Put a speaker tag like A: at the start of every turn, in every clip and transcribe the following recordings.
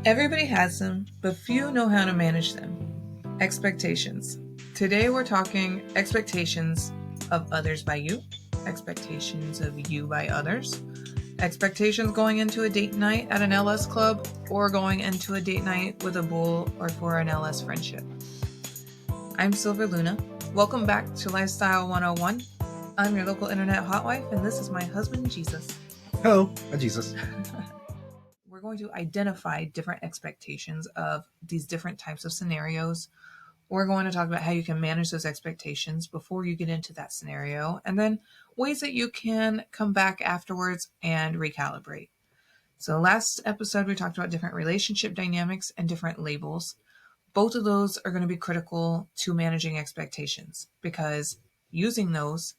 A: Everybody has them, but few know how to manage them. Expectations. Today we're talking expectations of others by you, expectations of you by others, expectations going into a date night at an LS club, or going into a date night with a bull or for an LS friendship. I'm Silver Luna. Welcome back to Lifestyle 101. I'm your local internet hotwife, and this is my husband, Jesus.
B: Hello, I'm Jesus.
A: We're going to identify different expectations of these different types of scenarios. We're going to talk about how you can manage those expectations before you get into that scenario, and then ways that you can come back afterwards and recalibrate. So last episode, we talked about different relationship dynamics and different labels. Both of those are going to be critical to managing expectations because using those,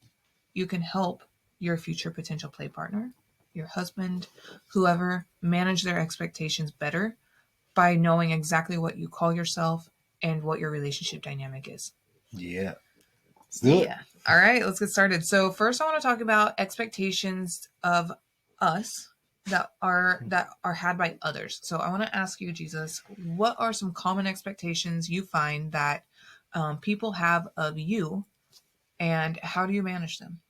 A: you can help your future potential play partner, your husband, whoever, manage their expectations better by knowing exactly what you call yourself and what your relationship dynamic is.
B: Yeah. Let's do it.
A: All right, let's get started. So first I want to talk about expectations of us that are had by others. So I want to ask you, Jesus, what are some common expectations you find that people have of you, and how do you manage them?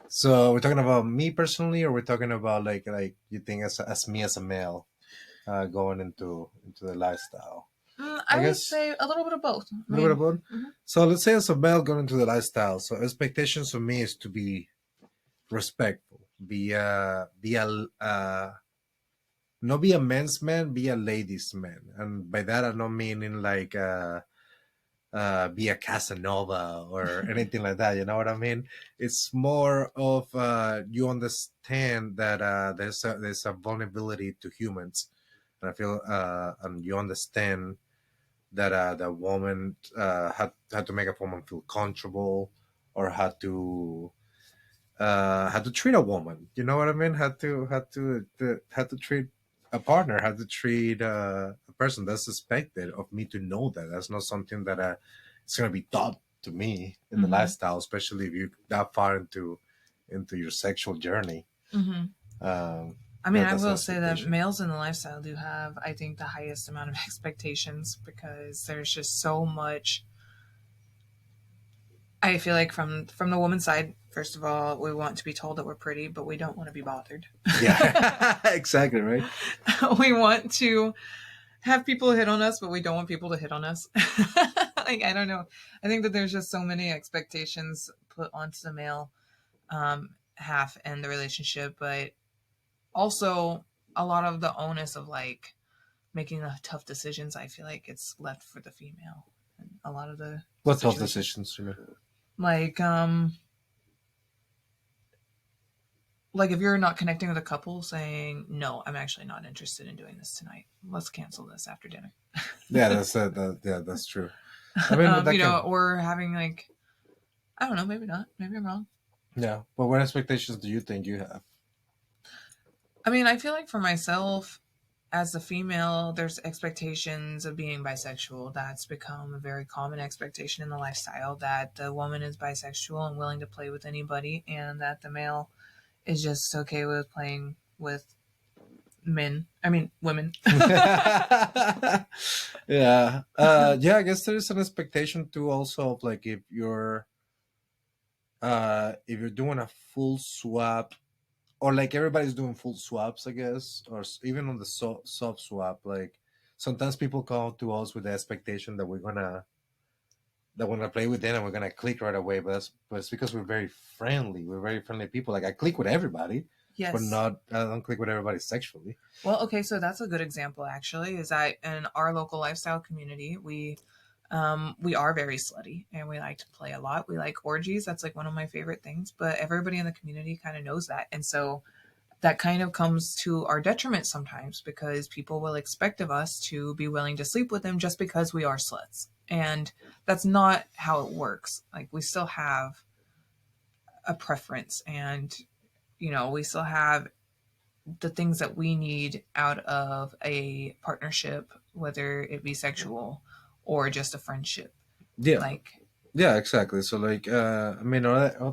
B: So we're talking about me personally, or we're talking about like you think as me as a male going into the lifestyle.
A: I
B: I
A: would
B: guess
A: say a little bit of both.
B: a little bit of both. So let's say as a male going into the lifestyle. So expectations for me is to be respectful, not be a man's man, be a ladies' man, and by that I'm not meaning like be a Casanova or anything like that. You know what I mean? It's more of you understand that there's a vulnerability to humans, and I feel and you understand that the woman had to make a woman feel comfortable or had to treat a woman. You know what I mean? Had to treat a partner, had to treat a person. That's expected of me to know that. That's not something that it's going to be taught to me in the lifestyle, especially if you're that far into your sexual journey.
A: I mean, I will say that males in the lifestyle do have, I think, the highest amount of expectations because there's just so much. I feel like from the woman's side, first of all, we want to be told that we're pretty, but we don't want to be bothered.
B: Yeah, exactly, right?
A: We want to have people hit on us, but we don't want people to hit on us. Like, I don't know. I think that there's just so many expectations put onto the male half in the relationship, but also a lot of the onus of like making the tough decisions, I feel like it's left for the female. And a lot of the
B: what tough decisions to me?
A: Like if you're not connecting with a couple, saying no, I'm actually not interested in doing this tonight. Let's cancel this after dinner.
B: Yeah, that's true. I mean,
A: or having like, I don't know, maybe not, maybe I'm wrong.
B: Yeah, but what expectations do you think you have?
A: I mean, I feel like for myself, as a female, there's expectations of being bisexual. That's become a very common expectation in the lifestyle that the woman is bisexual and willing to play with anybody, and that the male is just okay with playing with women.
B: Yeah. I guess there is an expectation too also of like if you're doing a full swap, or like everybody's doing full swaps, I guess, or even on the soft swap, like sometimes people come to us with the expectation that we're gonna play with them and we're gonna click right away, but it's because we're very friendly. We're very friendly people. Like I click with everybody,
A: yes,
B: but I don't click with everybody sexually.
A: Well, okay, so that's a good example actually. Is that in our local lifestyle community, we are very slutty and we like to play a lot. We like orgies. That's like one of my favorite things. But everybody in the community kind of knows that, and so that kind of comes to our detriment sometimes because people will expect of us to be willing to sleep with them just because we are sluts. And that's not how it works. Like we still have a preference and, we still have the things that we need out of a partnership, whether it be sexual or just a friendship.
B: Yeah, exactly. So like, I mean,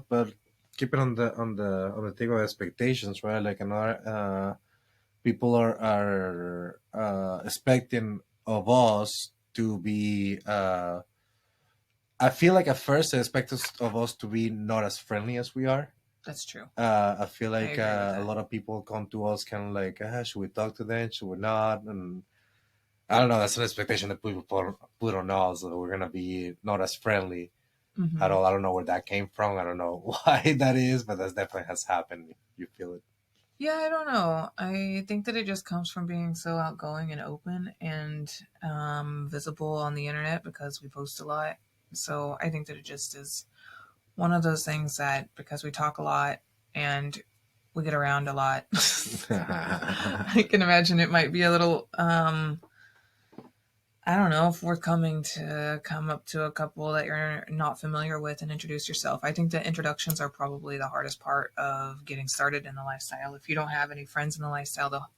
B: but keep it on the thing of expectations, right? Like another people are expecting of us to be. I feel like at first they expect of us to be not as friendly as we are.
A: That's true.
B: I feel
A: I
B: like
A: agree with
B: a
A: that.
B: lot of people come to us kind of like, should we talk to them? Should we not? And I don't know. That's an expectation that people put on us that we're gonna be not as friendly at
A: Hmm.
B: all. I don't know where that came from. I don't know why that is, but that definitely has happened. You feel it.
A: Yeah, I don't know. I think that it just comes from being so outgoing and open and visible on the internet because we post a lot. So I think that it just is one of those things that because we talk a lot and we get around a lot, I can imagine it might be a little I don't know, forthcoming to come up to a couple that you're not familiar with and introduce yourself. I think that introductions are probably the hardest part of getting started in the lifestyle. If you don't have any friends in the lifestyle,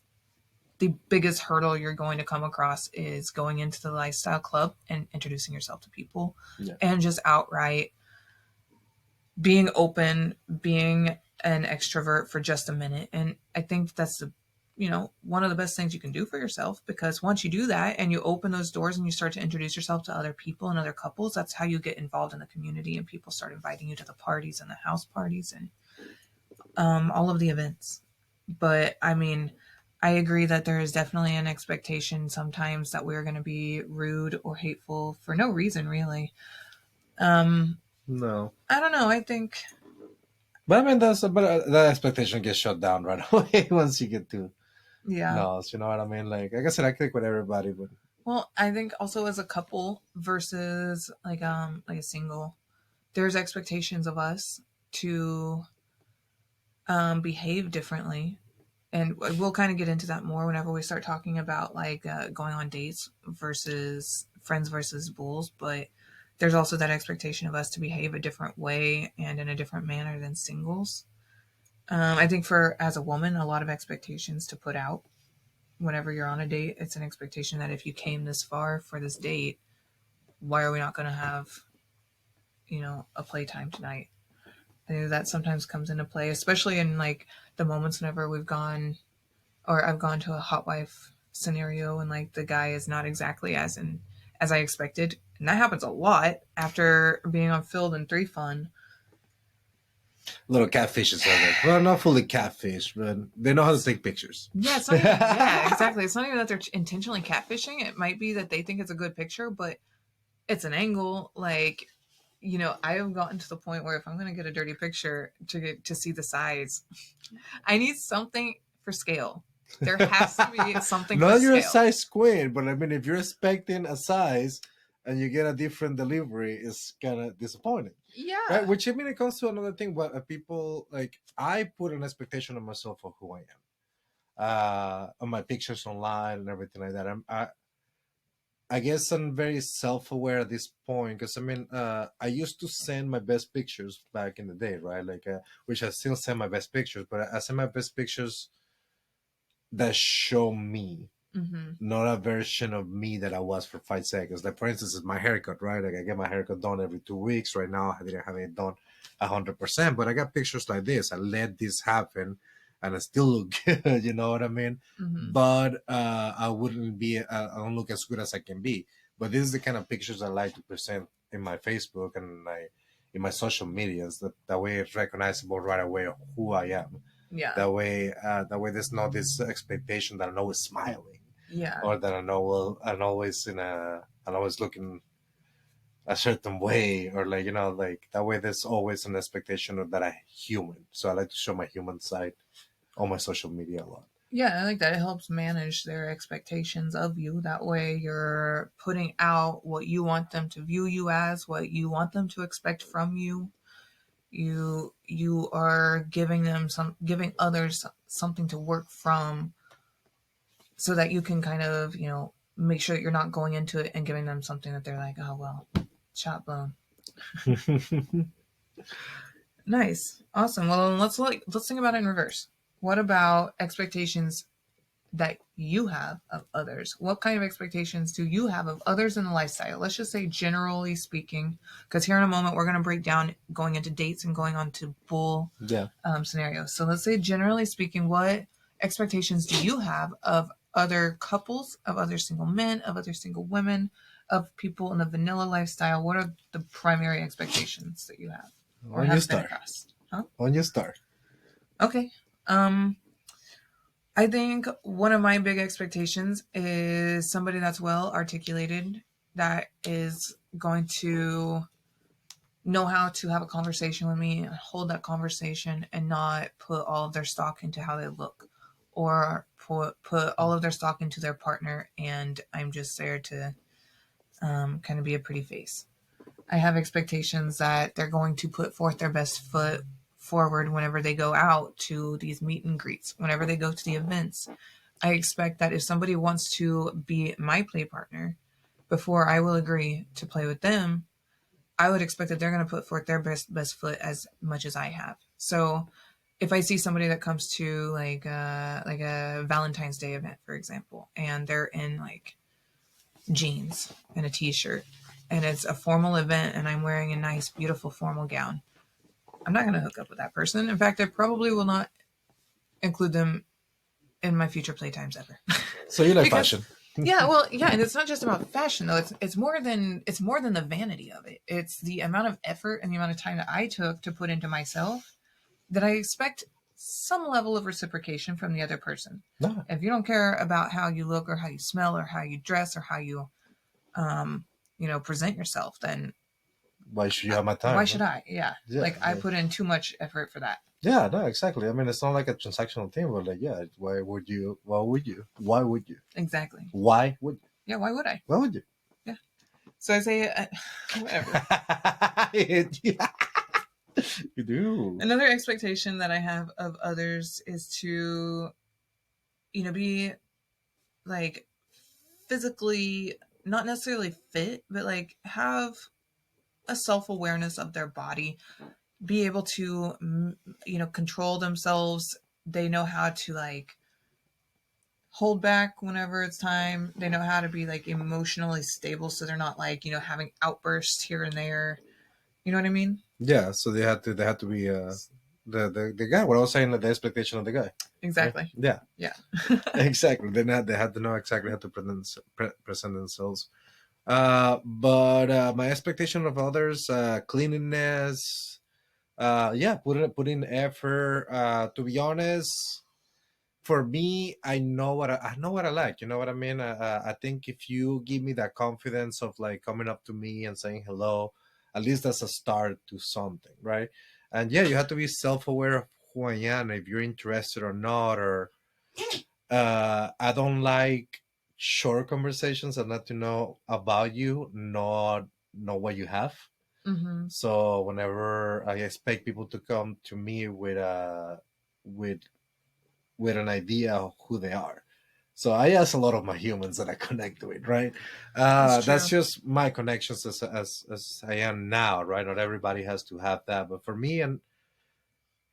A: the biggest hurdle you're going to come across is going into the lifestyle club and introducing yourself to people
B: Yeah.
A: and just outright being open, being an extrovert for just a minute. And I think that's one of the best things you can do for yourself because once you do that and you open those doors and you start to introduce yourself to other people and other couples, that's how you get involved in the community and people start inviting you to the parties and the house parties and all of the events. But I mean, I agree that there is definitely an expectation sometimes that we're going to be rude or hateful for no reason, really. Um,
B: No.
A: I don't know. I think,
B: But I mean, that expectation gets shut down right away once you get to
A: yeah.
B: no. You know what I mean? Like I said, I click with everybody, but
A: Well, I think also as a couple versus like a single, there's expectations of us to behave differently, and we'll kind of get into that more whenever we start talking about like going on dates versus friends versus bulls. But there's also that expectation of us to behave a different way and in a different manner than singles. I think for as a woman, a lot of expectations to put out whenever you're on a date. It's an expectation that if you came this far for this date, why are we not going to have a playtime tonight? I think that sometimes comes into play, especially in like the moments whenever we've gone or I've gone to a hot wife scenario and like the guy is not exactly as I expected, and that happens a lot after being on Filled and Three Fun.
B: little catfishes out there. Well, not fully catfish, but they know how to take pictures.
A: Yeah, it's not even. Yeah, exactly. It's not even that they're intentionally catfishing. It might be that they think it's a good picture, but it's an angle. Like, I have gotten to the point where if I'm going to get a dirty picture to see the size, I need something for scale. There has to be something
B: Not
A: for
B: that you're a
A: scale.
B: size queen, but I mean, if you're expecting a size and you get a different delivery, it's kind of disappointing, right?
A: Yeah.
B: Which I mean, it comes to another thing. But people like I put an expectation on myself of who I am, on my pictures online and everything like that. I guess I'm very self-aware at this point because I mean, I used to send my best pictures back in the day, right? Which I still send my best pictures, but I send my best pictures that show me,
A: Mm-hmm.
B: not a version of me that I was for 5 seconds. Like for instance, it's my haircut, right? Like I get my haircut done every 2 weeks. Right now, I didn't have it done 100%, but I got pictures like this. I let this happen, and I still look good. You know what I mean?
A: Mm-hmm.
B: But I wouldn't be. I don't look as good as I can be. But this is the kind of pictures I like to present in my Facebook and in my social medias. That way, it's recognizable right away of who I am.
A: Yeah.
B: That way, there's no this expectation that I'm always smiling
A: Yeah.
B: or that I know I'm always looking a certain way, or like that way. There's always an expectation of that I'm human. So I like to show my human side on my social media a lot.
A: Yeah, I like that. It helps manage their expectations of you. That way you're putting out what you want them to view you as, what you want them to expect from you. You are giving others something to work from so that you can kind of, make sure that you're not going into it and giving them something that they're like, "Oh, well, shot blown." Nice. Awesome. Well, let's think about it in reverse. What about expectations that you have of others? What kind of expectations do you have of others in the lifestyle? Let's just say generally speaking, because here in a moment we're going to break down going into dates and going on to bull
B: Yeah.
A: scenarios. So let's say generally speaking, what expectations do you have of other couples, of other single men, of other single women, of people in the vanilla lifestyle? What are the primary expectations that you have or
B: On your
A: have been
B: star.
A: across? Huh?
B: On your star.
A: Okay. Um, I think one of my big expectations is somebody that's well articulated, that is going to know how to have a conversation with me, hold that conversation, and not put all of their stock into how they look, or put all of their stock into their partner. And I'm just there to kind of be a pretty face. I have expectations that they're going to put forth their best foot forward whenever they go out to these meet and greets, whenever they go to the events. I expect that if somebody wants to be my play partner, before I will agree to play with them, I would expect that they're going to put forth their best foot as much as I have. So if I see somebody that comes to like a Valentine's Day event, for example, and they're in like jeans and a t-shirt, and it's a formal event, and I'm wearing a nice, beautiful formal gown, I'm not going to hook up with that person. In fact, I probably will not include them in my future playtimes ever.
B: So you like
A: Because
B: fashion.
A: yeah, well, yeah, and it's not just about fashion though. It's more than the vanity of it. It's the amount of effort and the amount of time that I took to put into myself, that I expect some level of reciprocation from the other person.
B: No.
A: If you don't care about how you look or how you smell or how you dress or how you present yourself, then
B: Why should you have my
A: why
B: time?
A: should
B: Right?
A: I? Yeah,
B: Yeah.
A: like I put in too much effort for that.
B: Yeah, no, exactly. I mean, it's not like a transactional thing, but like, yeah, why would you? Why would you? Why would you?
A: Exactly.
B: Why would you?
A: Yeah, why would I?
B: Why would you?
A: Yeah. So I say, whatever.
B: Yeah, you do.
A: Another expectation that I have of others is to, be like physically not necessarily fit, but like have a self awareness of their body, be able to, control themselves. They know how to like hold back whenever it's time. They know how to be like emotionally stable, so they're not like, having outbursts here and there. You know what I mean?
B: Yeah, so they had to be the guy. What I was saying, the expectation of the guy. Right?
A: Exactly.
B: Yeah,
A: Yeah.
B: exactly. They had to know exactly how to present themselves. But my expectation of others, cleanliness, yeah, put in effort. To be honest, for me, I know what I like. You know what I mean? I think if you give me that confidence of like coming up to me and saying hello, at least that's a start to something, right? And yeah, you have to be self-aware of who I am, if you're interested or not. Or I don't like short conversations. I like to know about you, not know what you have.
A: Mm-hmm.
B: So whenever I expect people to come to me with with an idea of who they are. So I ask a lot of my humans that I connect with, right?
A: That's
B: That's
A: true.
B: just my connections as I am now, right? Not everybody has to have that, but for me, and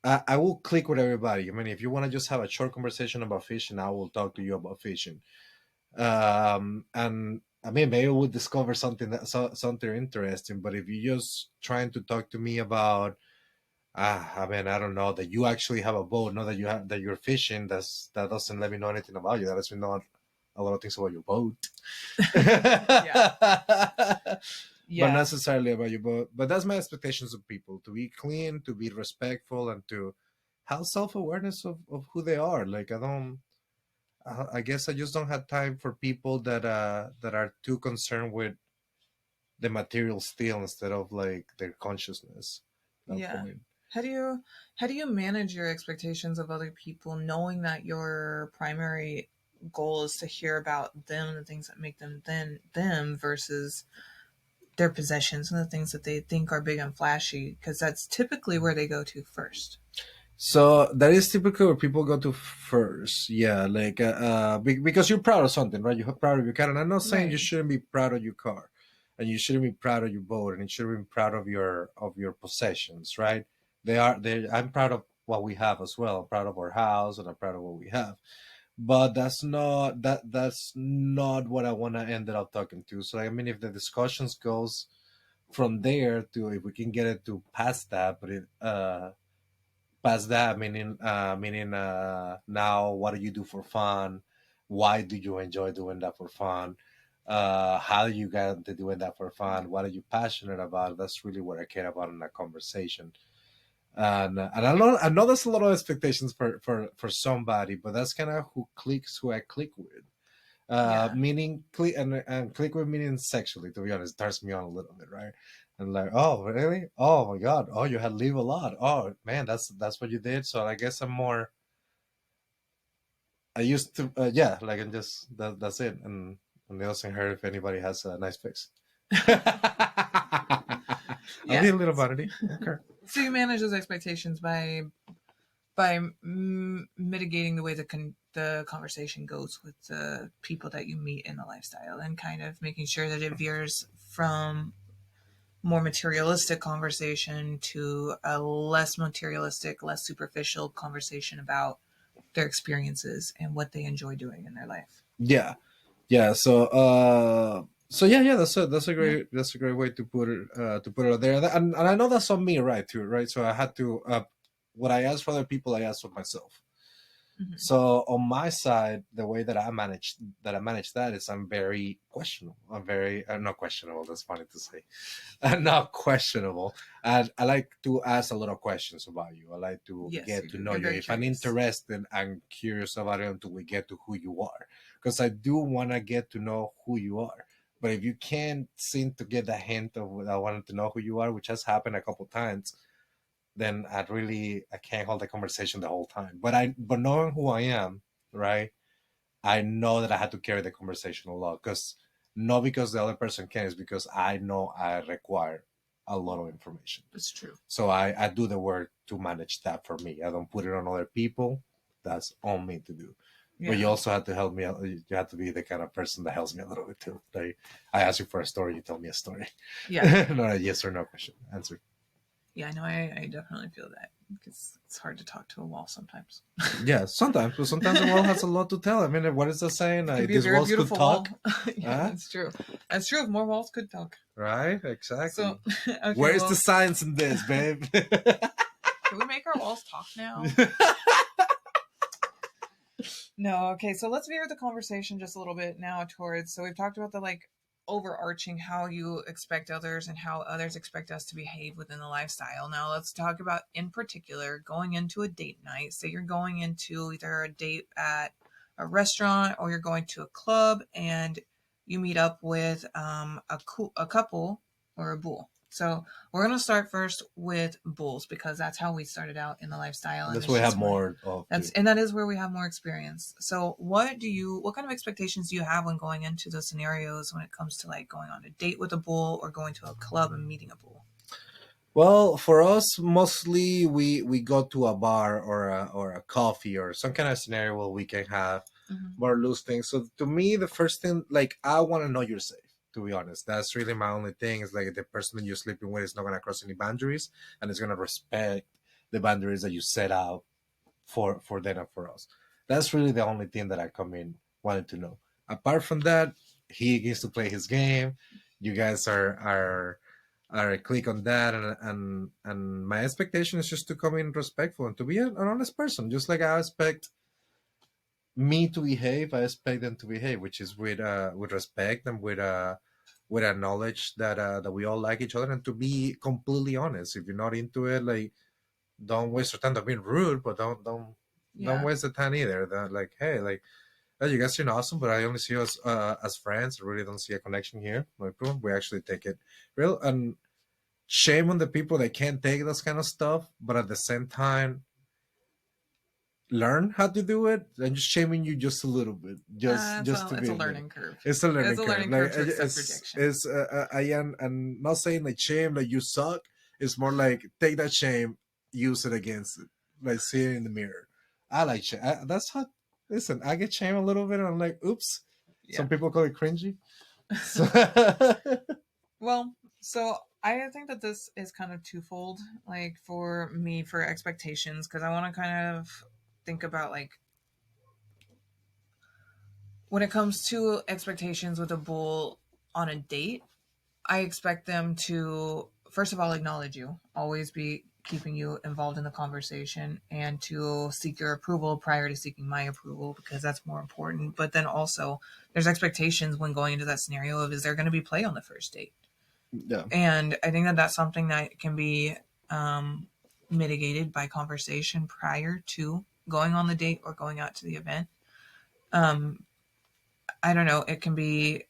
B: I will click with everybody. I mean, if you want to just have a short conversation about fishing, I will talk to you about fishing. And I mean, maybe we'll discover something interesting. But if you're just trying to talk to me about I mean, I don't know that you actually have a boat, not that you're fishing. That doesn't let me know anything about you. That lets me know a lot of things about your boat,
A: Yeah.
B: but not
A: Yeah.
B: necessarily about your boat. But that's my expectations of people: to be clean, to be respectful, and to have self awareness of who they are. Like I don't. I guess I just don't have time for people that are too concerned with the material still instead of like their consciousness. That
A: Yeah.
B: point.
A: How do you manage your expectations of other people, knowing that your primary goal is to hear about them and the things that make them them versus their possessions and the things that they think are big and flashy, because that's typically where they go to first.
B: So that is typically where people go to first. Yeah, like because you're proud of something, right? You're proud of your car, and I'm not saying you
A: Right.
B: shouldn't be proud of your car, and you shouldn't be proud of your boat, and you shouldn't be proud of your possessions, right? They are. They. I'm proud of what we have as well. I'm proud of our house, and I'm proud of what we have. But that's not what I want to end up talking to. So I mean, if the discussions goes from there to if we can get it to past that, but past that, now what do you do for fun? Why do you enjoy doing that for fun? How do you get into doing that for fun? What are you passionate about? That's really what I care about in that conversation. And I know there's a lot of expectations for somebody, but that's kind of who I click with.
A: Yeah.
B: Meaning click and click with meaning sexually. To be honest, turns me on a little bit, right? And like, oh really? Oh my god! Oh, you had leave a lot. Oh man, that's what you did. So I guess I'm more. I used to, yeah, like and just that's it. And they also heard if anybody has a nice face. I'll be
A: Yeah.
B: a little vanity. Okay.
A: So you manage those expectations by mitigating the way the conversation goes with the people that you meet in the lifestyle, and kind of making sure that it veers from more materialistic conversation to a less materialistic, less superficial conversation about their experiences and what they enjoy doing in their life.
B: Yeah, yeah. So yeah,
A: Yeah.
B: that's a great way to put it out there. And I know that's on me, right? Too, right. So I had to what I asked for other people, I asked for myself.
A: Hmm.
B: So on my side, the way that I manage that is I'm very questionable. I'm very not questionable. That's funny to say. Not questionable. And I like to ask a lot of questions about you. I like to
A: Yes,
B: get
A: you
B: to
A: do.
B: know
A: You're
B: you.
A: very
B: If I'm
A: curious.
B: interested and curious about it until we get to who you are, because I do want to get to know who you are. But if you can't seem to get the hint of what I wanted to know who you are, which has happened a couple times, then I can't hold the conversation the whole time. But knowing who I am, right? I know that I had to carry the conversation a lot because not because the other person can, it's because I know I require a lot of information.
A: It's true.
B: So I do the work to manage that for me. I don't put it on other people. That's on me to do. But you
A: Yeah.
B: also have to help me. You have to be the kind of person that helps me a little bit too. Like I ask you for a story, you tell me a story,
A: Yeah.
B: not a yes or no question answer.
A: Yeah, I know. I definitely feel that because it's hard to talk to a wall sometimes.
B: Yeah, sometimes, but sometimes the world has a lot to tell. I mean, what is the saying?
A: It could be a
B: These
A: very
B: walls could
A: beautiful wall.
B: talk,
A: Yeah,
B: huh?
A: that's true. That's true. If more walls could talk.
B: Right? Exactly.
A: So, okay,
B: Where's the
A: well,
B: science in this, babe?
A: can we make our walls talk now? No, okay, so let's veer the conversation just a little bit now towards. So we've talked about the like overarching how you expect others and how others expect us to behave within the lifestyle. Now let's talk about in particular going into a date night. Say you're going into either a date at a restaurant or you're going to a club and you meet up with a couple or a bull. So we're gonna start first with bulls because that's how we started out in the lifestyle, and
B: That's
A: it's
B: what we have
A: just where
B: more of
A: that's
B: too.
A: and that is where we have more experience. So what kind of expectations do you have when going into those scenarios when it comes to like going on a date with a bull or going to a club and meeting a bull?
B: Well, for us, mostly we go to a bar or a coffee or some kind of scenario where we can have
A: Mm-hmm.
B: more loose things. So to me, the first thing, like I want to know you're safe. To be honest, that's really my only thing. Is like the person that you're sleeping with is not gonna cross any boundaries and is gonna respect the boundaries that you set out for them and for us. That's really the only thing that I come in wanting to know. Apart from that, he gets to play his game. You guys are click on that, and my expectation is just to come in respectful and to be an honest person, just like I expect me to behave. I expect them to behave, which is with respect and with a knowledge that we all like each other, and to be completely honest. If you're not into it, like don't waste your time. Don't be rude, but don't
A: Yeah.
B: waste the time either. That like, hey, like, oh, you guys seem awesome, but I only see us as friends. I really don't see a connection here. Like, boom, we actually take it real. And shame on the people that can't take this kind of stuff, but at the same time, learn how to do it. I'm just shaming you just a little bit, just to
A: It's
B: be
A: a
B: a little.
A: learning curve.
B: It's a
A: It's
B: learning
A: a
B: curve.
A: learning
B: Like
A: curve to accept rejection.
B: it's I am and not saying like shame like you suck. It's more like take that shame, use it against it, like see it in the mirror. I like shame. That's how. Listen, I get shame a little bit, and I'm like, oops. Some
A: Yeah.
B: people call it cringy. So
A: Well, so I think that this is kind of twofold, like for me for expectations, because I want to kind of think about like when it comes to expectations with a bull on a date, I expect them to first of all acknowledge you. Always be keeping you involved in the conversation and to seek your approval prior to seeking my approval, because that's more important. But then also there's expectations when going into that scenario of, is there going to be play on the first date?
B: Yeah.
A: And I think that that's something that can be mitigated by conversation prior to going on the date or going out to the event. I don't know. It can be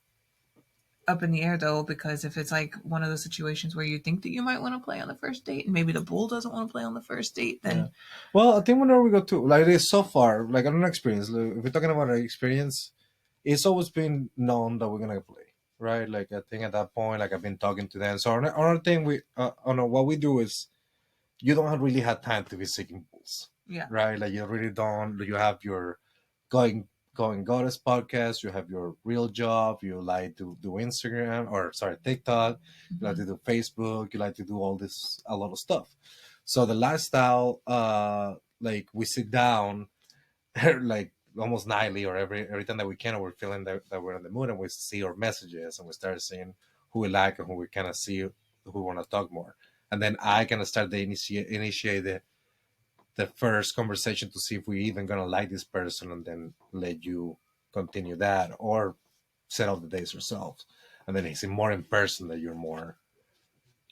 A: up in the air though, because if it's like one of those situations where you think that you might want to play on the first date and maybe the bull doesn't want to play on the first date, then
B: Yeah. Well, I think whenever we go to like this so far, like I don't know experience. Like, if we're talking about our experience, it's always been known that we're gonna play, right? Like I think at that point, like I've been talking to them. So another thing we, no, what we do is you don't really have time to be seeking bulls,
A: yeah.
B: right? Like you really don't. You have your going goddess podcast. You have your real job. You like to do Instagram or sorry TikTok. You like to do Facebook. You like to do all this a lot of stuff. So the lifestyle, like we sit down, like almost nightly or every time that we can, and we're feeling that we're in the mood, and we see our messages and we start seeing who we like and who we kind of see who we want to talk more, and then I kind of start the initiate the first conversation to see if we even gonna like this person, and then let you continue that or set up the dates yourselves, and then it's more in person that you're more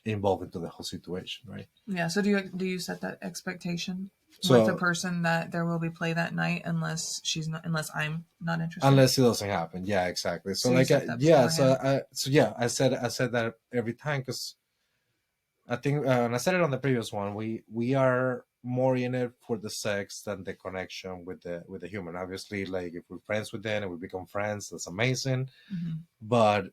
B: involved into the whole situation, right?
A: Yeah. So do you set that expectation with the
B: So
A: person that there will be play that night unless I'm not interested?
B: unless it doesn't happen, yeah, exactly. So
A: So you
B: like,
A: set that
B: yeah, so
A: beforehand.
B: yeah, I said that every time because I think, and I said it on the previous one. We are more in it for the sex than the connection with the human. Obviously, like if we're friends with them and we become friends, that's amazing.
A: Mm-hmm.
B: But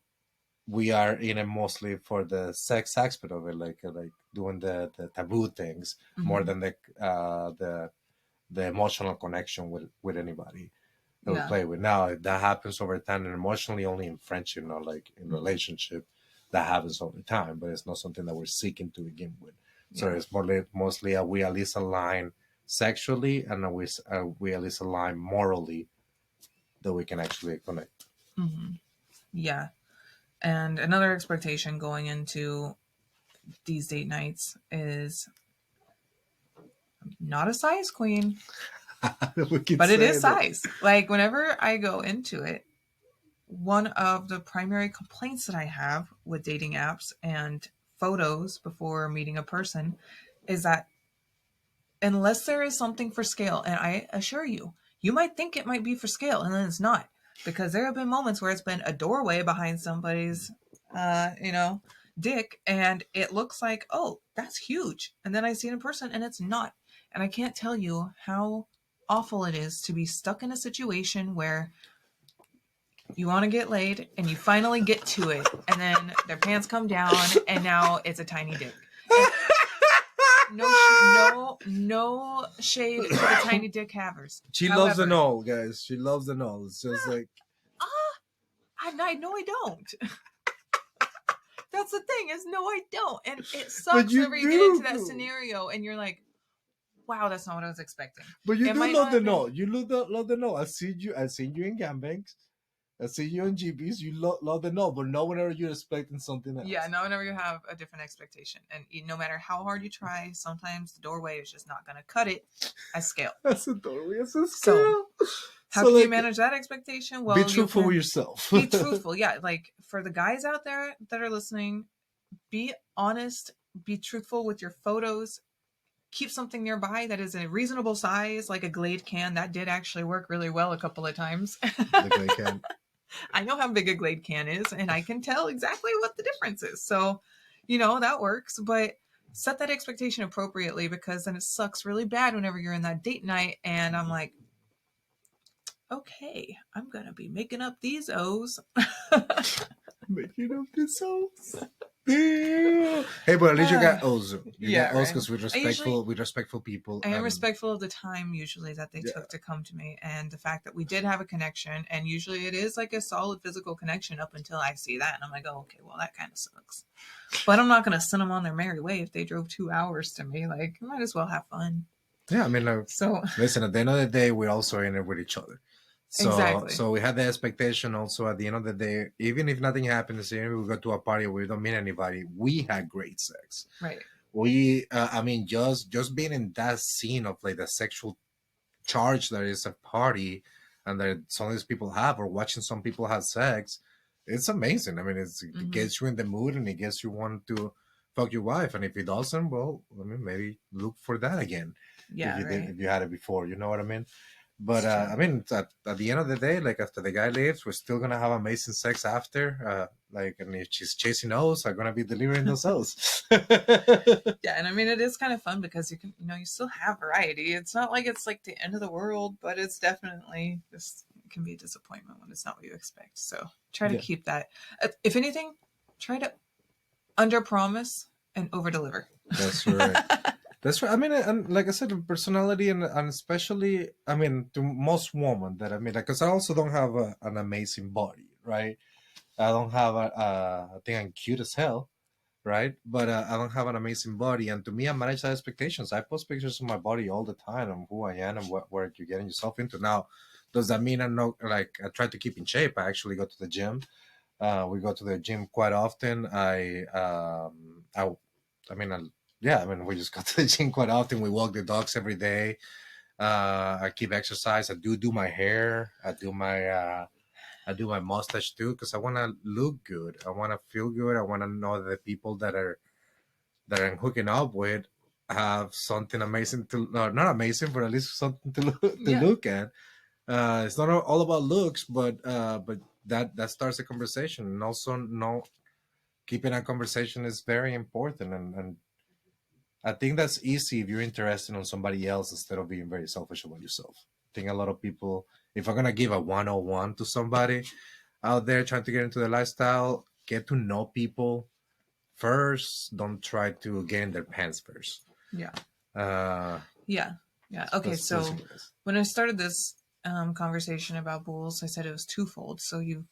B: we are in it mostly for the sex aspect of it, like doing the taboo things more
A: Mm-hmm.
B: than the emotional connection with anybody that we
A: Yeah.
B: play with. Now that happens over time, and emotionally only in friendship, not like in
A: Mm-hmm.
B: relationship. That happens over time, but it's not something that we're seeking to begin with. So
A: Yeah.
B: it's mostly we at least align sexually, and we at least align morally that we can actually connect.
A: Mm-hmm. Yeah. And another expectation going into these date nights is not a size queen,
B: We keep
A: but it is
B: saying it.
A: size. Like whenever I go into it, one of the primary complaints that I have with dating apps and photos before meeting a person is that unless there is something for scale, and I assure you, you might think it might be for scale, and then it's not, because there have been moments where it's been a doorway behind somebody's, you know, dick, and it looks like, oh, that's huge, and then I see it in person, and it's not, and I can't tell you how awful it is to be stuck in a situation where you want to get laid and you finally get to it, and then their pants come down and now it's a tiny dick. And no shade to the tiny dick havers.
B: She loves the
A: However,
B: null, guys. She loves the null. It's just like,
A: I know I don't. That's the thing, is no I don't. And it
B: but
A: sucks
B: you
A: whenever you get into that
B: do.
A: scenario and you're like, wow, that's not what I was expecting.
B: But you
A: It
B: do
A: might
B: love
A: not
B: the
A: have been.
B: null. You love the null. I seen you in gangbangs. I see you in GBs. You love the null, but not whenever you're expecting something
A: Yeah,
B: else.
A: no, whenever you have a different expectation. And no matter how hard you try, sometimes the doorway is just not going to cut it as scale.
B: That's a doorway. That's a
A: So,
B: scale.
A: how
B: So
A: can you
B: like,
A: manage that expectation?
B: be
A: Well, you
B: truthful with
A: can
B: yourself.
A: be truthful. Yeah, like for the guys out there that are listening, be honest, be truthful with your photos. Keep something nearby that is a reasonable size, like a Glade can. That did actually work really well a couple of times.
B: The Glade can.
A: I know how big a Glade can is, and I can tell exactly what the difference is. So, that works. But set that expectation appropriately, because then it sucks really bad whenever you're in that date night and I'm like, okay, I'm going to be making up these O's.
B: Making up the sauce. Damn. Hey, but at least you got O's. You
A: Yeah,
B: got O's
A: right.
B: because we're
A: I usually
B: respectful. We're respectful people,
A: I am
B: and
A: respectful of the time usually that they
B: yeah,
A: took to come to me, and the fact that we did have a connection, and usually it is like a solid physical connection up until I see that and I'm like, oh, okay, well, that kind of sucks. But I'm not going to send them on their merry way if they drove 2 hours to me. Like, might as well have fun.
B: yeah. I mean,
A: So
B: listen. At the end of the day, we're also in it with each other. So,
A: exactly.
B: so we had the expectation also at the end of the day, even if nothing happens, even if we go to a party where we don't meet anybody, we had great sex.
A: Right.
B: We I mean, just being in that scene of like the sexual charge that is a party and that some of these people have, or watching some people have sex, it's amazing. I mean, it
A: Hmm.
B: gets you in the mood and it gets you want to fuck your wife. And if it doesn't, well, I mean, maybe look for that again if
A: Yeah,
B: you did,
A: right.
B: if you had it before. You know what I mean? But
A: It's true.
B: I mean, at the end of the day, like after the guy leaves, we're still gonna have amazing sex after. Like, and if she's chasing O's, I'm gonna be delivering those O's.
A: Yeah, and I mean it is kind of fun because you can, you still have variety. It's not like it's like the end of the world, but it's definitely just it can be a disappointment when it's not what you expect. So try to
B: Yeah,
A: keep that. If anything, try to under promise and over deliver.
B: that's right. That's right. I mean, and like I said, personality and especially, I mean, to most women that I mean, like, because I also don't have an amazing body, right? I don't have I think I'm cute as hell, right? But I don't have an amazing body, and to me, I manage the expectations. I post pictures of my body all the time and who I am and what work you're getting yourself into. Now, does that mean I'm not like I try to keep in shape? I actually go to the gym. We go to the gym quite often. I mean, yeah, I mean, we just go to the gym quite often. We walk the dogs every day. I keep exercise. I do my hair. I do my mustache too because I want to look good. I want to feel good. I want to know that the people that I'm hooking up with have something amazing to no, not amazing, but at least something to
A: Yeah.
B: look at. It's not all about looks, but that starts a conversation, and also no keeping a conversation is very important, and I think that's easy if you're interested in somebody else instead of being very selfish about yourself. I think a lot of people, if I'm gonna give a 101 to somebody out there trying to get into the lifestyle, get to know people first. Don't try to get in their pants first.
A: Yeah.
B: Uh,
A: Yeah. Yeah. Okay.
B: that's
A: So
B: basically this.
A: when I started this conversation about bulls, I said it was twofold. So you've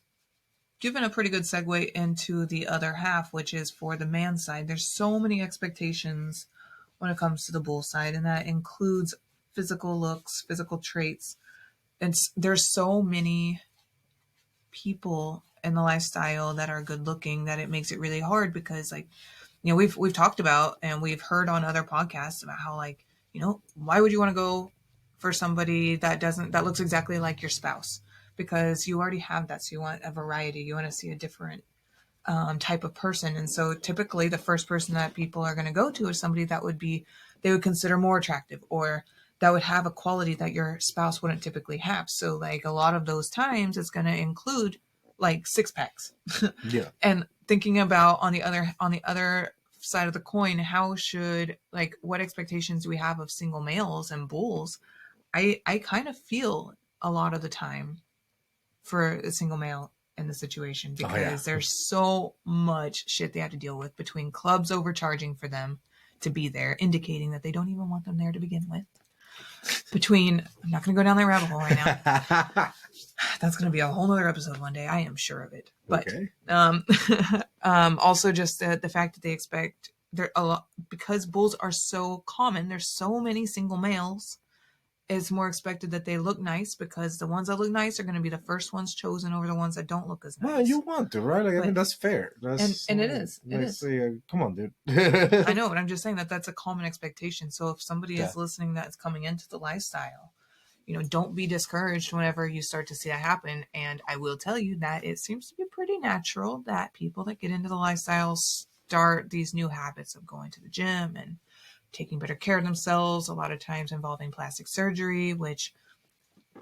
A: given a pretty good segue into the other half, which is for the man side. There's so many expectations when it comes to the bull side, and that includes physical looks, physical traits. And there's so many people in the lifestyle that are good looking that it makes it really hard because like we've talked about and we've heard on other podcasts about how like why would you want to go for somebody that looks exactly like your spouse because you already have that, so you want a variety, you want to see a different type of person. And so typically the first person that people are going to go to is somebody that they would consider more attractive or that would have a quality that your spouse wouldn't typically have. So like a lot of those times it's going to include like six packs.
B: Yeah.
A: And thinking about on the other side of the coin, how should like what expectations do we have of single males and bulls? I kind of feel a lot of the time for a single male in the situation
B: Oh yeah.
A: because there's so much shit they have to deal with between clubs overcharging for them to be there, indicating that they don't even want them there to begin with. Between, I'm not going to go down that rabbit hole right now. That's going to be a whole nother episode one day. I am sure of it. But
B: Okay.
A: also just the fact that they expect there a lot because bulls are so common. There's so many single males, it's more expected that they look nice because the ones that look nice are going to be the first ones chosen over the ones that don't look as
B: Well, you
A: nice.
B: want to, right? Like, I mean,
A: But
B: that's fair.
A: and
B: That's
A: and it is.
B: say, come on, dude.
A: I know, but I'm just saying that that's a common expectation. So if somebody
B: Yeah.
A: is listening that's coming into the lifestyle, don't be discouraged whenever you start to see that happen. And I will tell you that it seems to be pretty natural that people that get into the lifestyle start these new habits of going to the gym and taking better care of themselves, a lot of times involving plastic surgery, which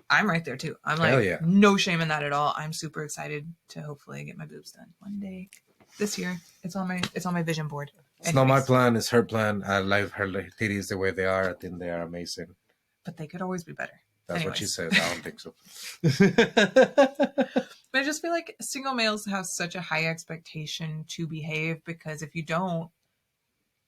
A: I'm right there too. I'm
B: Hell
A: like,
B: yeah.
A: no shame in that at all. I'm super excited to hopefully get my boobs done one day this year. It's on my vision board.
B: It's not my
A: Anyways,
B: plan. It's her plan. I like her titties the way they are. I think they are amazing.
A: but they could always be better.
B: That's what she
A: Anyways,
B: says. I don't think so.
A: but I just feel like single males have such a high expectation to behave because if you don't,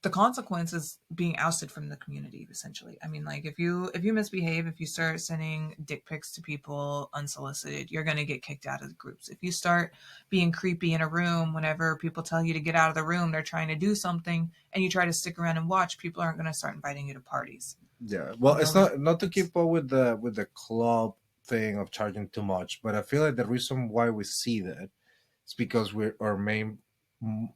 A: the consequence is being ousted from the community essentially. I mean, like if you misbehave, if you start sending dick pics to people unsolicited, you're going to get kicked out of the groups. If you start being creepy in a room whenever people tell you to get out of the room, they're trying to do something and you try to stick around and watch, people aren't going to start inviting you to parties.
B: Yeah. Well, it's not to
A: It's
B: keep up with the club thing of charging too much, but I feel like the reason why we see that is because we're our main.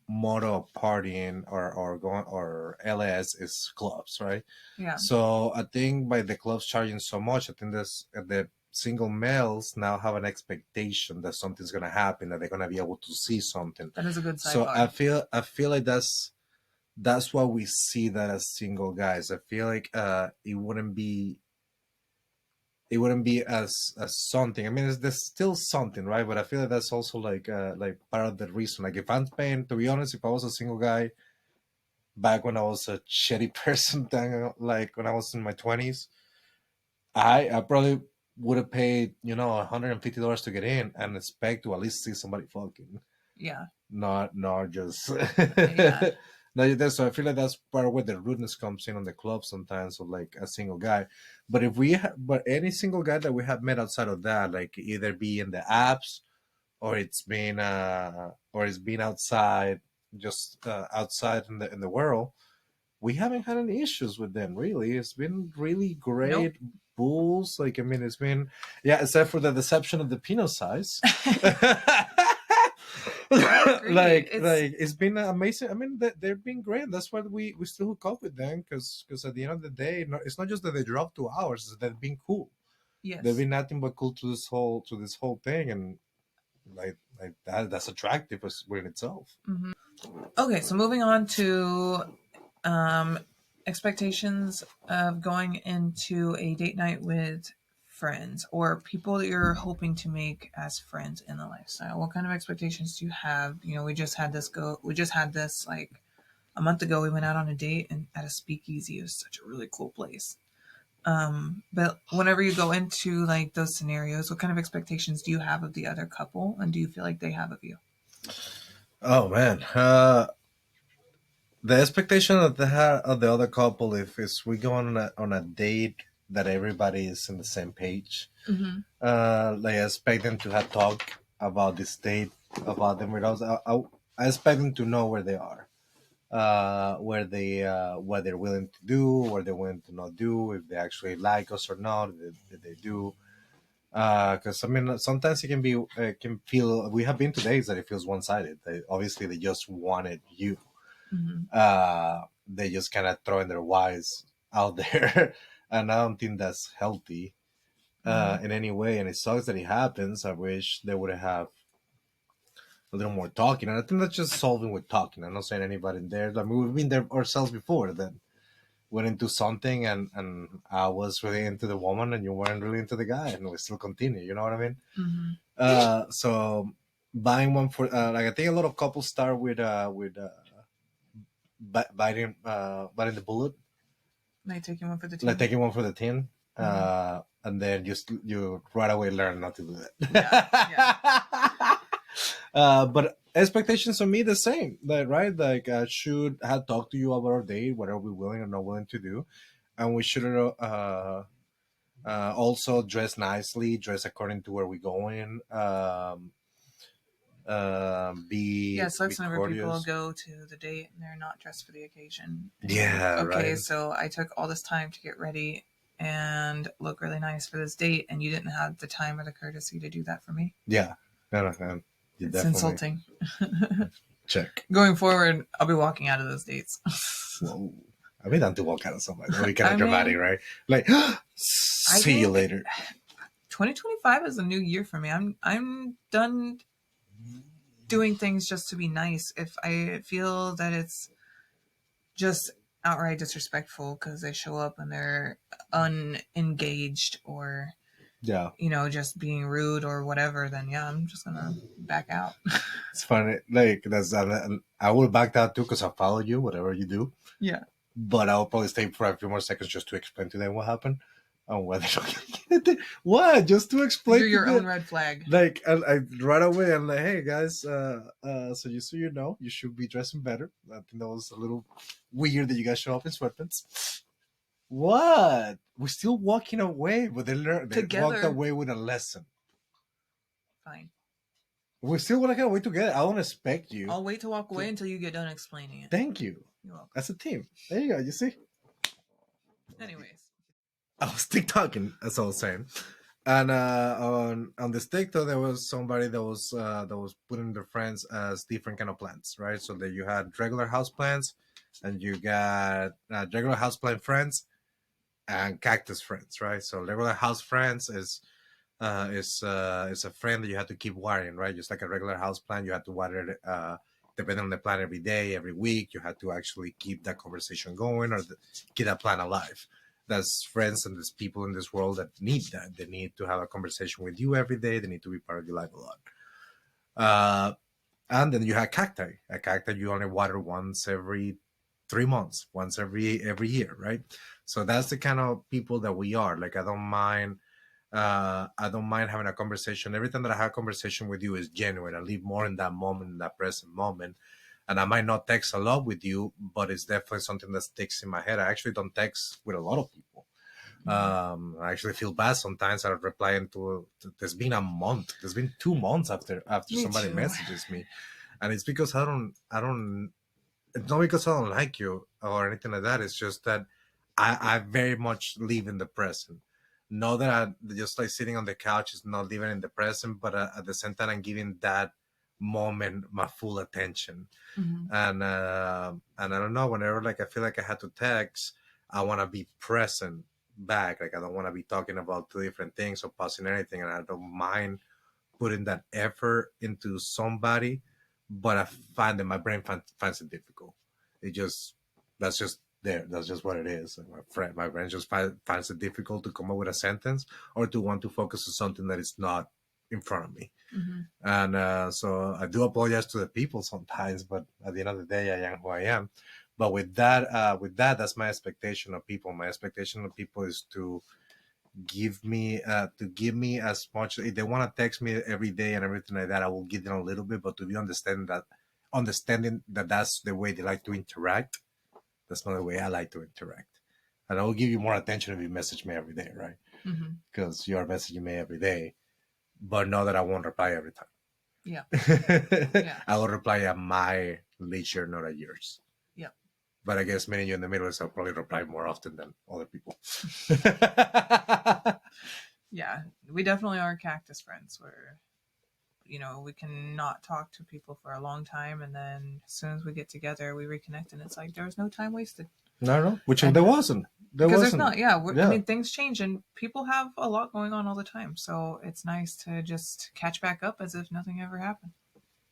B: motto of partying or going or LS is clubs, right?
A: Yeah,
B: So I think by the clubs charging so much, I think this the single males now have an expectation that something's gonna happen, that they're gonna be able to see something.
A: that is a good
B: So I
A: sidebar.
B: feel I feel like that's why we see that as single guys. I feel like it wouldn't be as something. I mean, there's still something, right? But I feel like that's also like part of the reason. Like if I'm paying, to be honest, if I was a single guy back when I was a shitty person, then, like when I was in my 20s, I probably would have paid $150 to get in and expect to at least see somebody fucking,
A: Yeah,
B: not just
A: yeah,
B: so I feel like that's part of where the rudeness comes in on the club sometimes, of like a single guy. But but any single guy that we have met outside of that, like either be in the apps or it's been outside, just outside in the world, we haven't had any issues with them, really. It's been really
A: nope.
B: great bulls. Like, I mean, it's been, yeah, except for the deception of the peanut size.
A: I agree. It's
B: Like it's been amazing. I mean, they've been great. That's why we still hook up with them, because at the end of the day, it's not just that they dropped 2 hours; it's that they've been cool. They've
A: yes.
B: been nothing but cool to this whole thing, and like that's attractive within itself.
A: Hmm. Okay, so moving on to um, expectations of going into a date night with friends or people that you're hoping to make as friends in the lifestyle. What kind of expectations do you have? You know, we just had this like a month ago. We went out on a date and at a speakeasy. It was such a really cool place. But whenever you go into like those scenarios, what kind of expectations do you have of the other couple, and do you feel like they have of you?
B: Oh man, the expectation of the other couple, if is we go on a date that everybody is in the same page.
A: Mm-hmm.
B: Like I expect them to have talk about this date, about them results. I expect them to know where they are, where they what they're willing to do, what they're willing to not do, if they actually like us or not, if they do. Because I mean, sometimes it can feel. We have been to days that it feels one sided. Obviously, they just wanted you.
A: Mm-hmm.
B: They just kind of throwing their wives out there, and I don't think that's healthy
A: Mm-hmm.
B: in any way. And it sucks that it happens. I wish they would have a little more talking. And I think that's just solving with talking. I'm not saying anybody in there. I mean, we've been there ourselves before. Then went into something, and I was really into the woman, and you weren't really into the guy, and we still continue. You know what I mean?
A: Mm-hmm.
B: So buying one for like I think a lot of couples start with biting the bullet,
A: Like taking one for the
B: like
A: team.
B: taking one for the team,
A: Mm-hmm.
B: and then just you right away learn not to do
A: Yeah, yeah.
B: that. But expectations on me the same, like right, like I should have talked to you about our date, whatever we're willing or not willing to do, and we should also dress nicely, dress according to where we're going.
A: Yeah,
B: Be
A: it sucks whenever people
B: courteous.
A: go to the date and they're not dressed for the occasion. And you're like,
B: Yeah,
A: okay,
B: right.
A: so I took all this time to get ready and look really nice for this date, and you didn't have the time or the courtesy to do that for me.
B: Yeah, no, you
A: It's
B: definitely
A: insulting.
B: check.
A: Going forward, I'll be walking out of those dates.
B: Whoa. I mean, not to walk out of something. That would be kind of
A: I
B: dramatic,
A: mean,
B: right? Like,
A: I
B: see you
A: think
B: later.
A: 2025 is a new year for me. I'm done doing things just to be nice. If I feel that it's just outright disrespectful because they show up and they're unengaged or
B: Yeah,
A: just being rude or whatever, then yeah, I'm just gonna back out.
B: it's funny. Like, I would back out too because I follow you, whatever you do.
A: Yeah,
B: But I'll probably stay for a few more seconds just to explain to them what happened and whether what, just to explain
A: you're
B: to
A: your own
B: them.
A: red flag.
B: Like, I right away, I'm like, hey guys, so you know, you should be dressing better. I think that was a little weird that you guys show up in sweatpants. What? We're still walking away, but they walked
A: Together,
B: away with a lesson.
A: fine.
B: We're still walking away together. I don't expect you
A: I'll wait to walk away
B: to.
A: until you get done explaining it.
B: Thank you.
A: You're welcome.
B: That's a team. There you go. You see,
A: Anyways,
B: I was TikToking. That's all I was saying. And on this TikTok, there was somebody that was putting their friends as different kind of plants, right? So that you had regular house plants, and you got regular house plant friends and cactus friends, right? So regular house friends is a friend that you have to keep watering, right? Just like a regular house plant, you have to water it depending on the plant every day, every week. You have to actually keep that conversation going or keep that plant alive. There's friends and there's people in this world that need that. They need to have a conversation with you every day. They need to be part of your life a lot. Uh, and then you have cacti. A cacti you only water once every 3 months, once every year, right? So that's the kind of people that we are. Like I don't mind having a conversation. Every time that I have a conversation with you is genuine. I live more in that moment, in that present moment. And I might not text a lot with you, but it's definitely something that sticks in my head. I actually don't text with a lot of people.
A: Mm-hmm.
B: I actually feel bad sometimes. I reply there's been a month. There's been 2 months after
A: Me
B: somebody
A: too.
B: messages me, and it's because I don't. It's not because I don't like you or anything like that. It's just that I very much live in the present. Know that I just like sitting on the couch is not living in the present, but at the same time, I'm giving that moment my full attention.
A: Mm-hmm.
B: And I don't know. Whenever like I feel like I had to text, I want to be present back. Like I don't want to be talking about two different things or passing anything, and I don't mind putting that effort into somebody, but I find that my brain finds it difficult. It just that's just there. That's just what it is. And my brain just finds it difficult to come up with a sentence or to want to focus on something that is not in front of me.
A: Mm-hmm.
B: And so I do apologize to the people sometimes, but at the end of the day, I am who I am. But with that, that's my expectation of people. My expectation of people is to give me as much. If they want to text me every day and everything like that, I will give them a little bit, but to be understanding that that's the way they like to interact, that's not the way I like to interact. And I will give you more attention if you message me every day, right?
A: Mm-hmm.
B: Because you are messaging me every day, but know that I won't reply every time.
A: Yeah. Yeah.
B: I will reply at my leisure, not at yours.
A: Yep.
B: But I guess meeting you in the middle is I'll probably reply more often than other people.
A: Yeah. We definitely are cactus friends where, we can not talk to people for a long time. And then as soon as we get together, we reconnect. And it's like there was no time wasted.
B: No, no, which there
A: And
B: wasn't. There
A: because there's
B: wasn't.
A: not, yeah. I
B: Yeah.
A: mean, things change and people have a lot going on all the time. So it's nice to just catch back up as if nothing ever happened.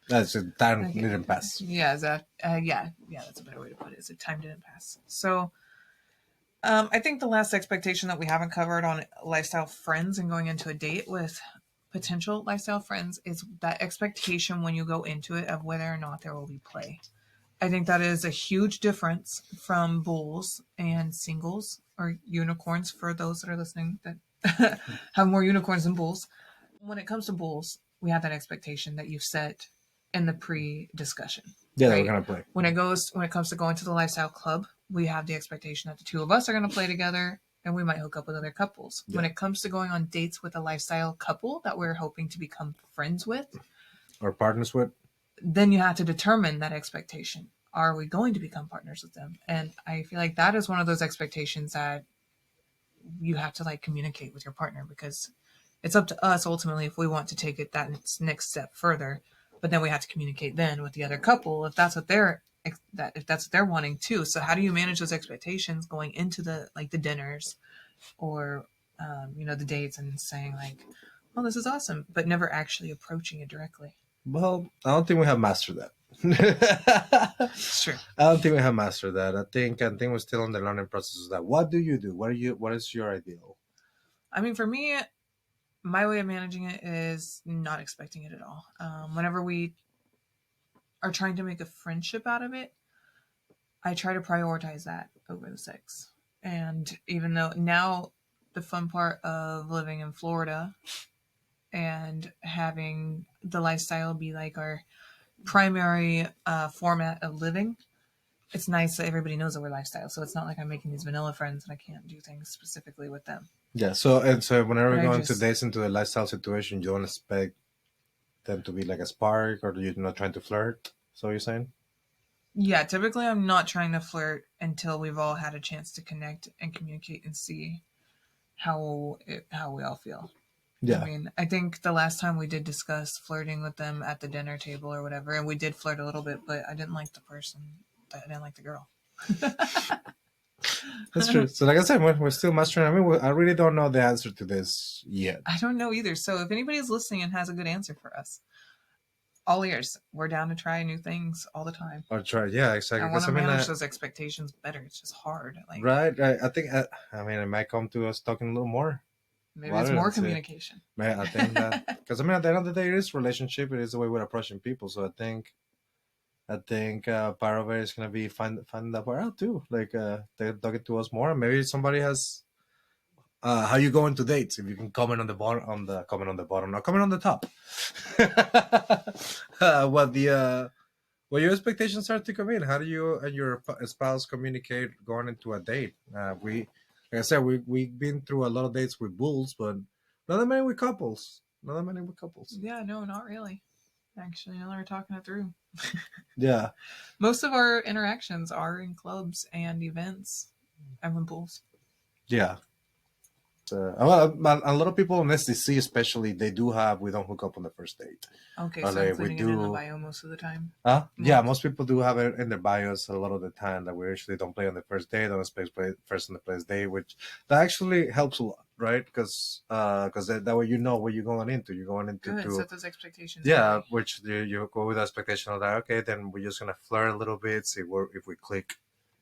B: That's a time
A: Like,
B: didn't pass.
A: yeah, yeah, that's a better way to put it. Is time didn't pass. So, I think the last expectation that we haven't covered on lifestyle friends and going into a date with potential lifestyle friends is that expectation when you go into it of whether or not there will be play. I think that is a huge difference from bulls and singles or unicorns for those that are listening that have more unicorns than bulls. When it comes to bulls, we have that expectation that you've set in the pre-discussion,
B: Yeah, they were
A: right?
B: gonna play.
A: When it comes to going to the lifestyle club, we have the expectation that the two of us are going to play together and we might hook up with other couples. When
B: Yeah,
A: it comes to going on dates with a lifestyle couple that we're hoping to become friends with,
B: or partners with.
A: then you have to determine that expectation. Are we going to become partners with them? And I feel like that is one of those expectations that you have to like communicate with your partner because it's up to us ultimately if we want to take it that next step further. But then we have to communicate then with the other couple if that's what they're wanting too. So how do you manage those expectations going into the dinners or the dates and saying like, "Oh, this is awesome," but never actually approaching it directly.
B: Well, I don't think we have mastered that.
A: It's true.
B: I don't think we have mastered that. I think we're still in the learning process of that. What do you do? What is your ideal?
A: I mean, for me, my way of managing it is not expecting it at all. Whenever we are trying to make a friendship out of it, I try to prioritize that over the sex. And even though now the fun part of living in Florida and having the lifestyle be like our primary format of living, it's nice that everybody knows that we're lifestyle. So it's not like I'm making these vanilla friends and I can't do things specifically with them.
B: Yeah. So whenever
A: But
B: we
A: I
B: go into
A: just,
B: dates into a lifestyle situation, you don't expect them to be like a spark, or you're not trying to flirt. So you're saying?
A: yeah, typically I'm not trying to flirt until we've all had a chance to connect and communicate and see how we all feel. I
B: Yeah.
A: mean, I think the last time we did discuss flirting with them at the dinner table or whatever, and we did flirt a little bit, but I didn't like the person. I didn't like the girl.
B: That's true. So, like I said, we're still mastering. I mean, I really don't know the answer to this yet.
A: I don't know either. So if anybody's listening and has a good answer for us, all ears. We're down to try new things all the time.
B: Or try, yeah,
A: I
B: exactly.
A: want
B: Because
A: to
B: I mean,
A: manage those expectations better. It's just hard. Like
B: right? I think, I mean, it might come to us talking a little more
A: maybe
B: about
A: it's
B: it
A: more
B: and say,
A: communication.
B: man, I think that because I mean, at the end of the day, it is relationship. It is the way we're approaching people. So I think part of it is gonna be find that part out too. Like they're talking to us more. Maybe somebody has how you go into dates. If you can comment on the bottom, comment on the bottom, not comment on the top. What your expectations are to come in. How do you and your spouse communicate going into a date? Like I said, we've been through a lot of dates with bulls, but not that many with couples. Not that many with couples.
A: Yeah, no, not really. Actually, now that we're talking it through,
B: Yeah,
A: most of our interactions are in clubs and events and pools.
B: yeah. Well, a lot of people on SDC, especially, they do have we don't hook up on the first date.
A: Okay,
B: Or
A: so
B: like we
A: including it in the
B: do.
A: bio most of the time.
B: Yeah,
A: Mo-
B: most people do have it in their bios a lot of the time that we actually don't play on the first date, on the space play first on the place day, which that actually helps a lot, right? Because that way you know what you're going into. You're going into
A: Good.
B: to
A: Set those expectations
B: yeah,
A: early.
B: which you go with the expectation of that. Okay, then we're just gonna flirt a little bit, see where if we click,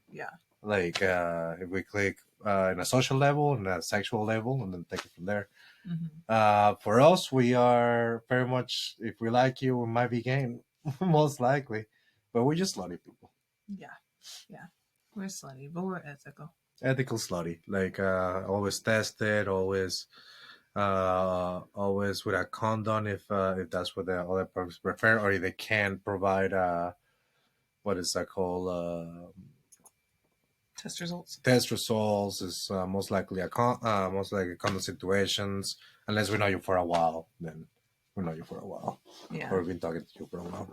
A: Yeah.
B: like if we click in a social level and a sexual level, and then take it from there.
A: Hmm.
B: For us, we are very much, if we like you, we might be game, most likely. But we're just slutty people.
A: Yeah. Yeah. We're slutty, but we're ethical.
B: Ethical slutty. Like, always tested, always with a condom if that's what the other person prefer, or if they can provide, what is that called?
A: Test results.
B: Test results is most likely most likely condom situations, unless we know you for a while, then we know you for a while. Or
A: Yeah.
B: we've been talking to you for a while.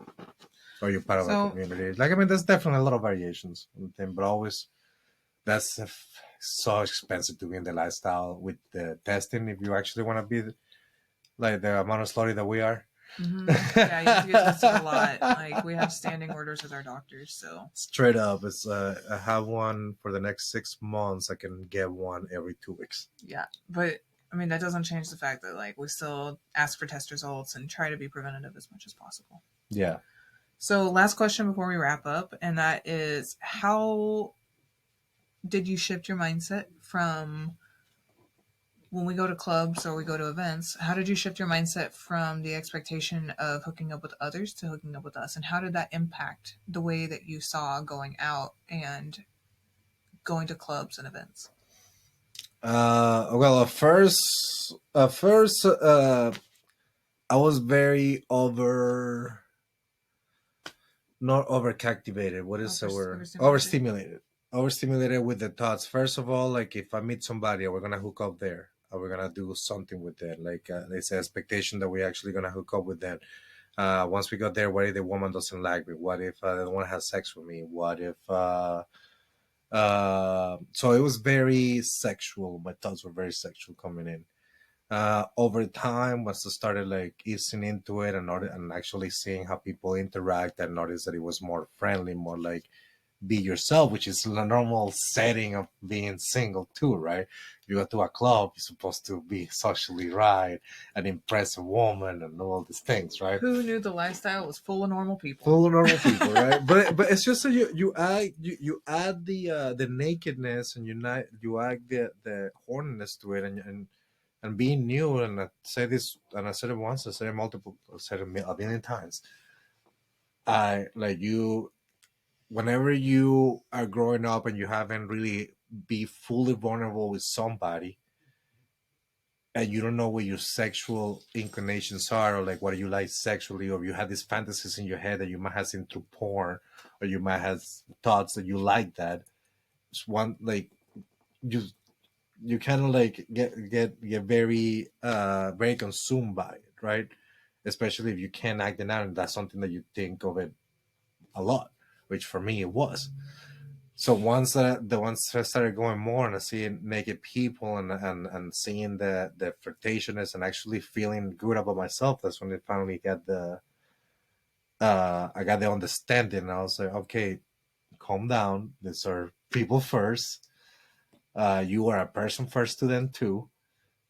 B: Or you're part of a
A: So
B: community. Like, I mean, there's definitely a lot of variations on the thing, but always that's so expensive to be in the lifestyle with the testing. If you actually want to be like the amount of slutty that we are,
A: yeah, you have to get tested a lot. Like we have standing orders with our doctors, so
B: straight up, it's I have one for the next 6 months. I can get one every 2 weeks.
A: yeah. But I mean that doesn't change the fact that like we still ask for test results and try to be preventative as much as possible.
B: Yeah.
A: So last question before we wrap up, and that is how did you shift your mindset from when we go to clubs or we go to events, how did you shift your mindset from the expectation of hooking up with others to hooking up with us? And how did that impact the way that you saw going out and going to clubs and events?
B: Well, at first, I was very not over captivated. What is the word?
A: Overstimulated?
B: Overstimulated. Overstimulated with the thoughts. First of all, like if I meet somebody, we're gonna hook up there. Or we're gonna do something with them. Like it's an expectation that we're actually gonna hook up with them. Once we got there, what if the woman doesn't like me? What if they don't want to have sex with me? What if? So it was very sexual. My thoughts were very sexual coming in. Over time, once I started like easing into it and actually seeing how people interact, I noticed that it was more friendly, more like be yourself, which is the normal setting of being single too, right? You go to a club, you're supposed to be socially right and impress a woman and all these things, right?
A: Who knew the lifestyle was full of normal people?
B: Full of normal people, right? But it's just so you add the nakedness and you add the horniness to it and being new, and I say this, and I said it once, I said it multiple, I said it a million times. I like you whenever you are growing up and you haven't really be fully vulnerable with somebody, and you don't know what your sexual inclinations are, or like what you like sexually, or you have these fantasies in your head that you might have seen through porn, or you might have thoughts that you like that. It's one like you you kind of like get very very consumed by it, right? Especially if you can't act it out, and that's something that you think of it a lot, which for me it was. So once the ones that started going more and seeing naked people and seeing the flirtatiousness and actually feeling good about myself, that's when it finally got the I got the understanding. I was like, okay, calm down. These are people first. You are a person first to them too.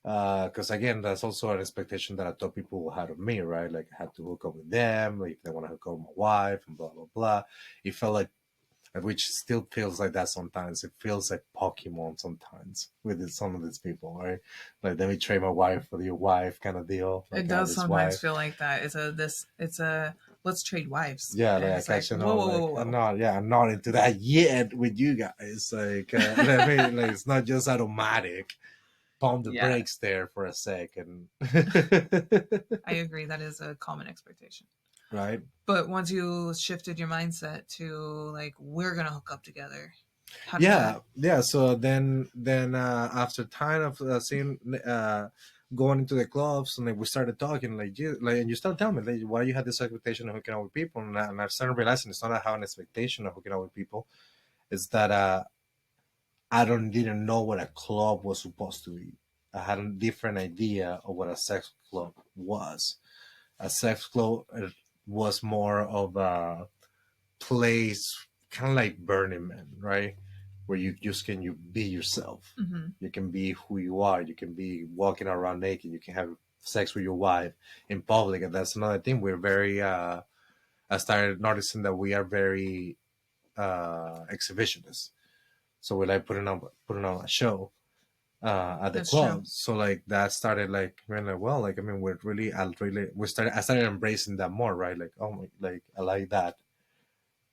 B: Because again, that's also an expectation that I thought people had of me, right? Like I had to hook up with them, like if they want to hook up with my wife, and blah blah blah. It felt like, which still feels like that sometimes. It feels like Pokemon sometimes with some of these people, right? Like let me trade my wife for your wife, kind of deal.
A: It
B: Like I have
A: does
B: this
A: sometimes
B: wife,
A: feel like that. It's a let's trade wives.
B: yeah.
A: And
B: Like I
A: it's like,
B: catch
A: whoa,
B: on,
A: whoa, whoa,
B: like
A: whoa, whoa.
B: I'm not into that yet with you guys. Like, I mean, like it's not just automatic. Pump the
A: Yeah,
B: brakes there for a second.
A: I agree. That is a common expectation.
B: Right?
A: But once you shifted your mindset to like, we're going to hook up together, how did that?
B: Yeah. So then after time of seeing going into the clubs, and like we started talking, like you like, and you start telling me like, why you had this expectation of hooking up with people, and I started realizing it's not that I have an expectation of hooking up with people. It's that I don't didn't know what a club was supposed to be. I had a different idea of what a sex club was. A sex club was more of a place, kind of like Burning Man, right? Where you just can you be yourself.
A: Mm-hmm.
B: You can be who you are. You can be walking around naked. You can have sex with your wife in public, and that's another thing. We're very. I started noticing that we are very exhibitionists. So we like putting on a show at the
A: That's true.
B: club. So like that started like being like, well, like I mean, I started embracing that more, right? Like, oh my, like I like that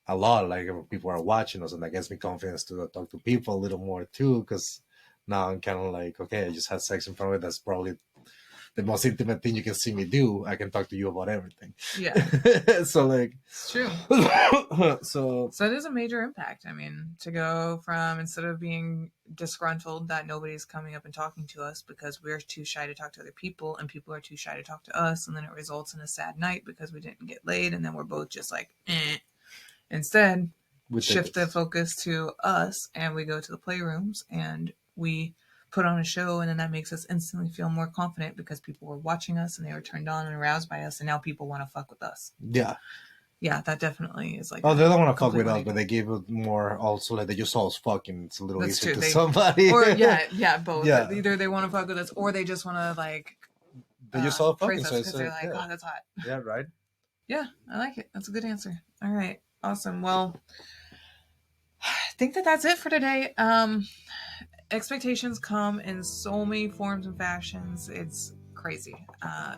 B: a lot. Like when people are watching us, and that gives me confidence to talk to people a little more too. Because now I'm kind of like, okay, I just had sex in front of it. That's probably the most intimate thing you can see me do. I can talk to you about everything.
A: Yeah,
B: So like,
A: it's true.
B: so
A: So it is a major impact. I mean, to go from instead of being disgruntled that nobody's coming up and talking to us because we're too shy to talk to other people and people are too shy to talk to us, and then it results in a sad night because we didn't get laid, and then we're both just like, eh. Instead,
B: we take
A: shift the
B: this.
A: focus to us and we go to the playrooms and we put on a show, and then that makes us instantly feel more confident because people were watching us and they were turned on and aroused by us, and now people want to fuck with us.
B: Yeah.
A: Yeah, that definitely is like
B: Oh,
A: a
B: they don't want to fuck
A: complete
B: with us, but
A: 180.
B: they give it more. Also, like they just saw us fucking. It's a little
A: That's
B: easier
A: true.
B: to
A: They
B: somebody.
A: or yeah, both.
B: Yeah,
A: Either they want to fuck with us or they just want to like
B: they just saw fucking.
A: praise
B: So
A: us
B: I
A: because they're
B: said,
A: like,
B: yeah,
A: oh, that's hot.
B: yeah, right.
A: Yeah, I like it. That's a good answer. All right, awesome. Well, I think that that's it for today. Expectations come in so many forms and fashions. It's crazy.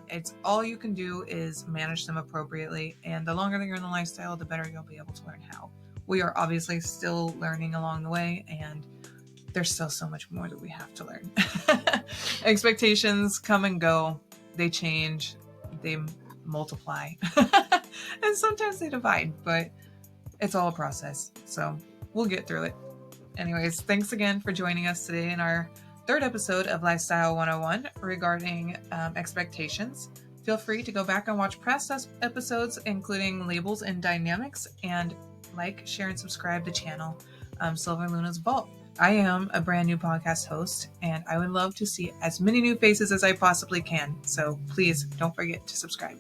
A: It's all you can do is manage them appropriately, and the longer that you're in the lifestyle, the better you'll be able to learn how. We are obviously still learning along the way, and there's still so much more that we have to learn. Expectations come and go, they change, they multiply, and sometimes they divide, but it's all a process. So we'll get through it. Anyways, thanks again for joining us today in our third episode of Lifestyle 101 regarding expectations. Feel free to go back and watch past episodes, including labels and dynamics, and like, share, and subscribe to the channel Silver Luna's Vault. I am a brand new podcast host, and I would love to see as many new faces as I possibly can. So please don't forget to subscribe.